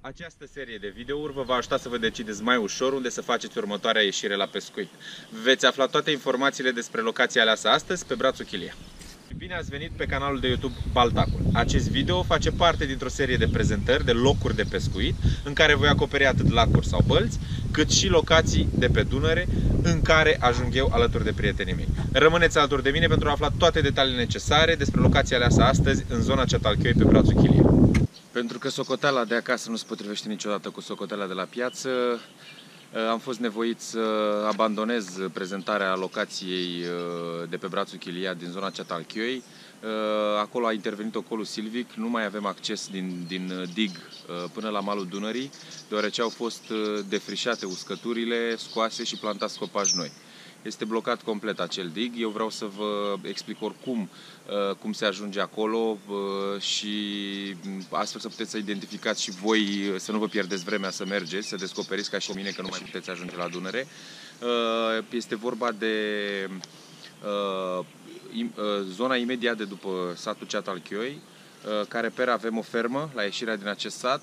Această serie de videouri vă va ajuta să vă decideți mai ușor unde să faceți următoarea ieșire la pescuit. Veți afla toate informațiile despre locația aleasă astăzi pe brațul Chilia. Bine ați venit pe canalul de YouTube Baltacul. Acest video face parte dintr-o serie de prezentări de locuri de pescuit în care voi acoperi atât lacuri sau bălți, cât și locații de pe Dunăre în care ajung eu alături de prietenii mei. Rămâneți alături de mine pentru a afla toate detaliile necesare despre locația aleasă astăzi în zona Cetalchioi pe brațul Chilia. Pentru că socoteala de acasă nu se potrivește niciodată cu socoteala de la piață, am fost nevoit să abandonez prezentarea locației de pe brațul Chilia din zona Cetalchioi. Acolo a intervenit ocolul silvic, nu mai avem acces din dig până la malul Dunării, deoarece au fost defrișate uscăturile, scoase și plantați copaci noi. Este blocat complet acel dig. Eu vreau să vă explic oricum cum se ajunge acolo și astfel să puteți să identificați și voi, să nu vă pierdeți vremea să mergeți, să descoperiți ca și mine că nu mai puteți ajunge la Dunăre. Este vorba de zona imediat de după satul Cetalchioi, care pe avem o fermă la ieșirea din acest sat.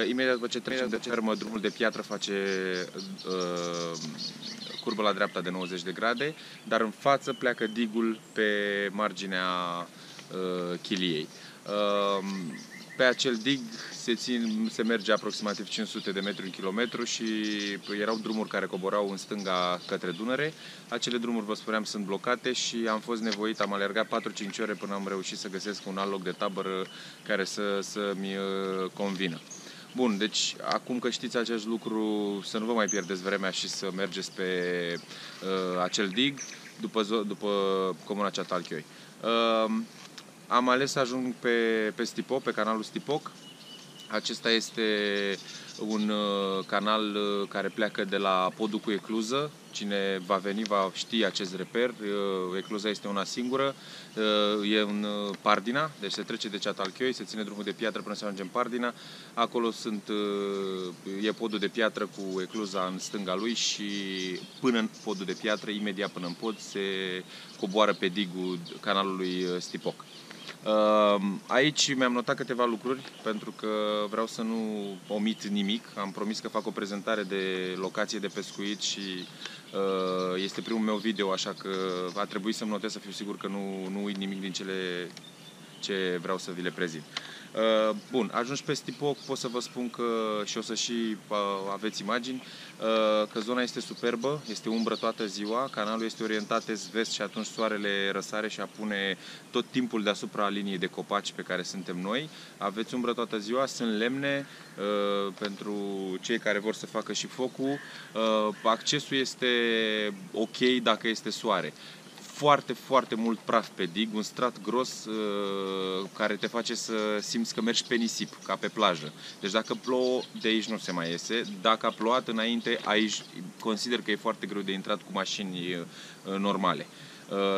Imediat după ce trecem de fermă, drumul de piatră face curbă la dreapta de 90 de grade, dar în față pleacă digul pe marginea Chiliei. Pe acel dig se merge aproximativ 500 de metri în kilometru și erau drumuri care coborau în stânga către Dunăre. Acele drumuri, vă spuneam, sunt blocate și am fost nevoit, am alergat 4-5 ore până am reușit să găsesc un alt loc de tabără care să-mi convină. Bun, deci acum că știți acest lucru, să nu vă mai pierdeți vremea și să mergeți pe acel dig după comuna Cetalchioi. Am ales să ajung pe Stipoc, pe canalul Stipoc. Acesta este un canal care pleacă de la podul cu ecluză. Cine va veni va ști acest reper. Ecluza este una singură. E în Pardina, deci se trece de Cetalchioi, se ține drumul de piatră până să ajungem în Pardina. Acolo e podul de piatră cu ecluza în stânga lui și până în podul de piatră, imediat până în pod, se coboară pe digul canalului Stipoc. Aici mi-am notat câteva lucruri pentru că vreau să nu omit nimic. Am promis că fac o prezentare de locație de pescuit și este primul meu video, așa că va trebui să-mi notez să fiu sigur că nu uit nimic din cele ce vreau să vi le prezint. Bun, ajungi pe Stipoc, pot să vă spun că, și o să și aveți imagini, că zona este superbă, este umbră toată ziua, canalul este orientat est-vest și atunci soarele răsare și apune tot timpul deasupra liniei de copaci pe care suntem noi. Aveți umbră toată ziua, sunt lemne pentru cei care vor să facă și focul. Accesul este ok dacă este soare. Foarte, foarte mult praf pe dig, un strat gros care te face să simți că mergi pe nisip, ca pe plajă. Deci dacă plouă, de aici nu se mai iese. Dacă a plouat înainte, aici consider că e foarte greu de intrat cu mașini normale.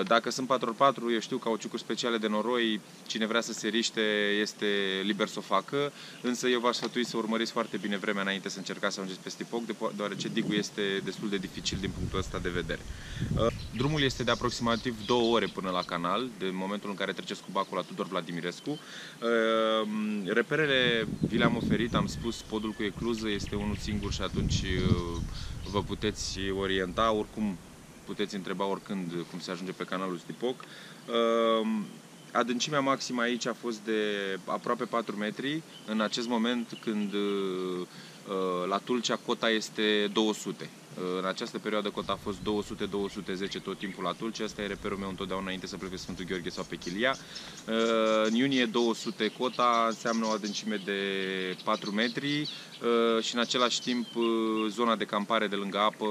Dacă sunt 4x4, eu știu, cauciucuri speciale de noroi, cine vrea să se riște este liber să o facă, însă eu v-aș sfătui să urmăriți foarte bine vremea înainte să încercați să ajungeți pe Stipoc, deoarece digul este destul de dificil din punctul ăsta de vedere. Drumul este de aproximativ 2 ore până la canal, de momentul în care treceți cu bacul la Tudor Vladimirescu. Reperele vi le-am oferit, am spus, podul cu ecluză este unul singur și atunci vă puteți orienta, oricum puteți întreba oricând cum se ajunge pe canalul Stipoc. Adâncimea maximă aici a fost de aproape 4 metri, în acest moment când la Tulcea cota este 200. În această perioadă cota a fost 200-210 tot timpul la Tulcea. Asta e reperul meu întotdeauna înainte să plec pe Sfântul Gheorghe sau pe Chilia. În iunie 200 cota înseamnă o adâncime de 4 metri și în același timp zona de campare de lângă apă,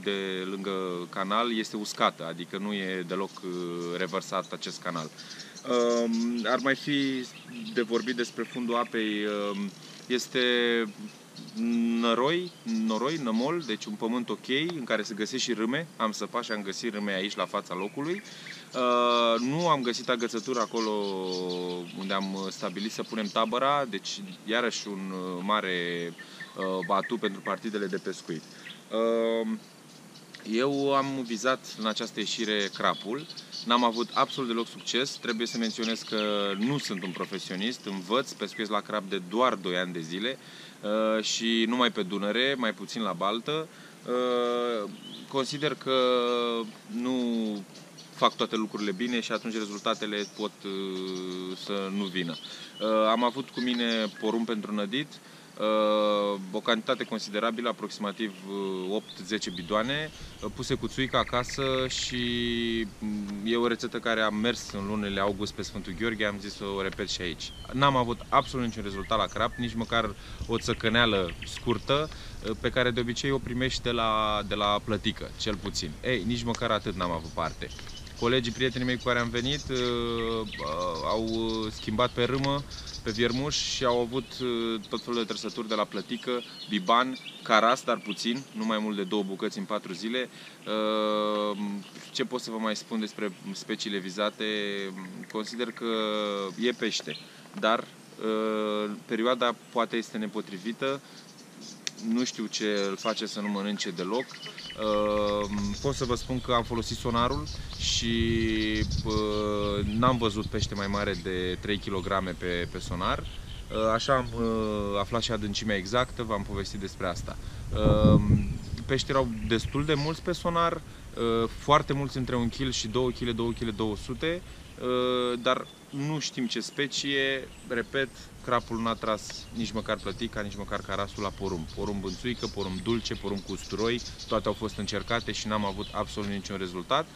de lângă canal, este uscată, adică nu e deloc revărsat acest canal. Ar mai fi de vorbit despre fundul apei. Este noroi, nămol, deci un pământ ok, în care se găsesc și râme. Am săpat și am găsit râme aici la fața locului. Nu am găsit agățătură acolo unde am stabilit să punem tabăra, deci iarăși un mare atu pentru partidele de pescuit. Eu am vizat în această ieșire crapul. N-am avut absolut deloc succes. Trebuie să menționez că nu sunt un profesionist, învăț, pescuiesc la crab de doar 2 ani de zile și numai pe Dunăre, mai puțin la baltă. Consider că nu fac toate lucrurile bine și atunci rezultatele pot să nu vină. Am avut cu mine porumb pentru nădit, o cantitate considerabilă, aproximativ 8-10 bidoane, puse cu țuică acasă și e o rețetă care a mers în lunile august pe Sfântul Gheorghe, am zis să o repet și aici. N-am avut absolut niciun rezultat la crap, nici măcar o țăcăneală scurtă, pe care de obicei o primești de la plătică, cel puțin. Ei, nici măcar atât n-am avut parte. Colegii, prietenii mei cu care am venit au schimbat pe râmă, pe viermuș și au avut tot felul de trăsături de la plătică, biban, caras, dar puțin, nu mai mult de 2 bucăți în 4 zile. Ce pot să vă mai spun despre speciile vizate? Consider că e pește, dar perioada poate este nepotrivită. Nu știu ce îl face să nu mănânce deloc. Pot să vă spun că am folosit sonarul și n-am văzut pește mai mare de 3 kg pe sonar. Așa am aflat și adâncimea exactă, v-am povestit despre asta. Peștii erau destul de mulți pe sonar, foarte mulți între 1 kg și 2 kg, 2 kg 200, dar nu știm ce specie. Repet, crapul n-a tras nici măcar plătica, nici măcar carasul la porumb. Porumb în țuică, porumb dulce, porumb cu usturoi, toate au fost încercate și n-am avut absolut niciun rezultat.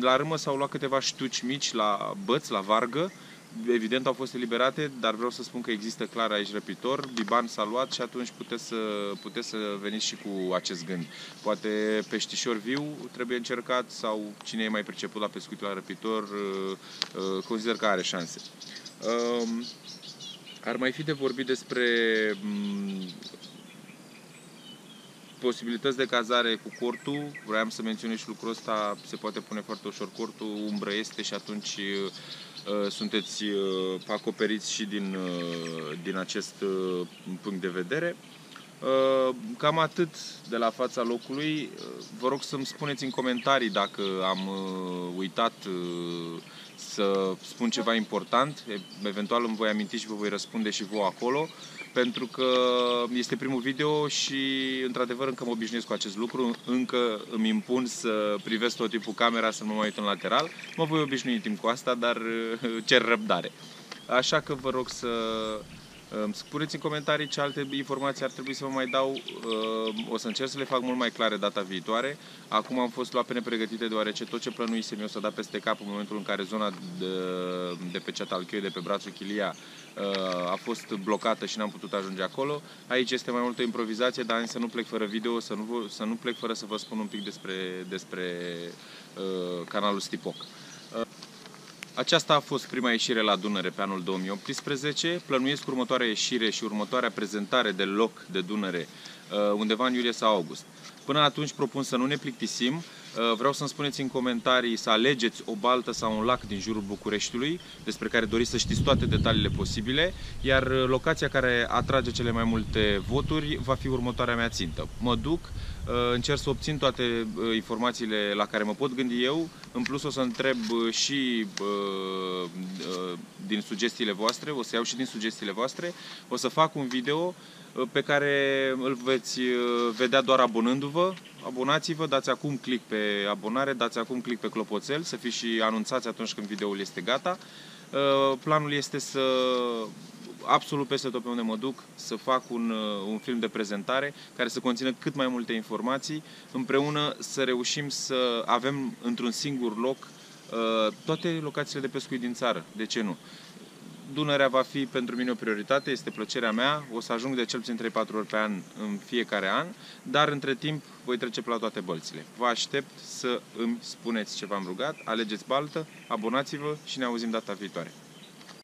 La râmă s-au luat câteva ștuci mici la băț, la vargă. Evident au fost eliberate, dar vreau să spun că există clar aici răpitor. Biban s-a luat și atunci puteți să veniți și cu acest gând. Poate peștișor viu trebuie încercat sau cine e mai priceput la pescuit la răpitor, consider că are șanse. Ar mai fi de vorbit despre posibilități de cazare cu cortul. Vreau să menționez și lucrul ăsta, se poate pune foarte ușor cortul, umbră este și atunci sunteți acoperiți și din acest punct de vedere. Cam atât de la fața locului. Vă rog să-mi spuneți în comentarii dacă am uitat să spun ceva important. Eventual îmi voi aminti și vă voi răspunde și vouă acolo, pentru că este primul video și într-adevăr încă mă obișnuiesc cu acest lucru, încă îmi impun să privesc tot timpul camera, să nu mă uit în lateral. Mă voi obișnui în timp cu asta, dar cer răbdare. Așa că vă rog să spuneți în comentarii ce alte informații ar trebui să vă mai dau. O să încerc să le fac mult mai clare data viitoare. Acum am fost luat pe nepregătite, deoarece tot ce plănuisem eu s-a dat peste cap în momentul în care zona de pe Ceatalchioi, de pe brațul Chilia, a fost blocată și n-am putut ajunge acolo. Aici este mai multă improvizație, dar să nu plec fără video, să nu plec fără să vă spun un pic despre canalul Stipoc. Aceasta a fost prima ieșire la Dunăre pe anul 2018. Plănuiesc următoarea ieșire și următoarea prezentare de loc de Dunăre undeva în iulie sau august. Până atunci propun să nu ne plictisim. Vreau să-mi spuneți în comentarii să alegeți o baltă sau un lac din jurul Bucureștiului, despre care doriți să știți toate detaliile posibile, iar locația care atrage cele mai multe voturi va fi următoarea mea țintă. Mă duc, încerc să obțin toate informațiile la care mă pot gândi eu, în plus o să întreb și din sugestiile voastre, o să iau și din sugestiile voastre, o să fac un video pe care îl veți vedea doar abonându-vă. Abonați-vă, dați acum click pe abonare, dați acum click pe clopoțel, să fiți și anunțați atunci când videoul este gata. Planul este absolut peste tot pe unde mă duc, să fac un film de prezentare care să conțină cât mai multe informații, împreună să reușim să avem într-un singur loc toate locațiile de pescuit din țară. De ce nu? Dunărea va fi pentru mine o prioritate, este plăcerea mea, o să ajung de cel puțin 3-4 ori pe an în fiecare an, dar între timp voi trece pe la toate bălțile. Vă aștept să îmi spuneți ce v-am rugat, alegeți baltă, abonați-vă și ne auzim data viitoare.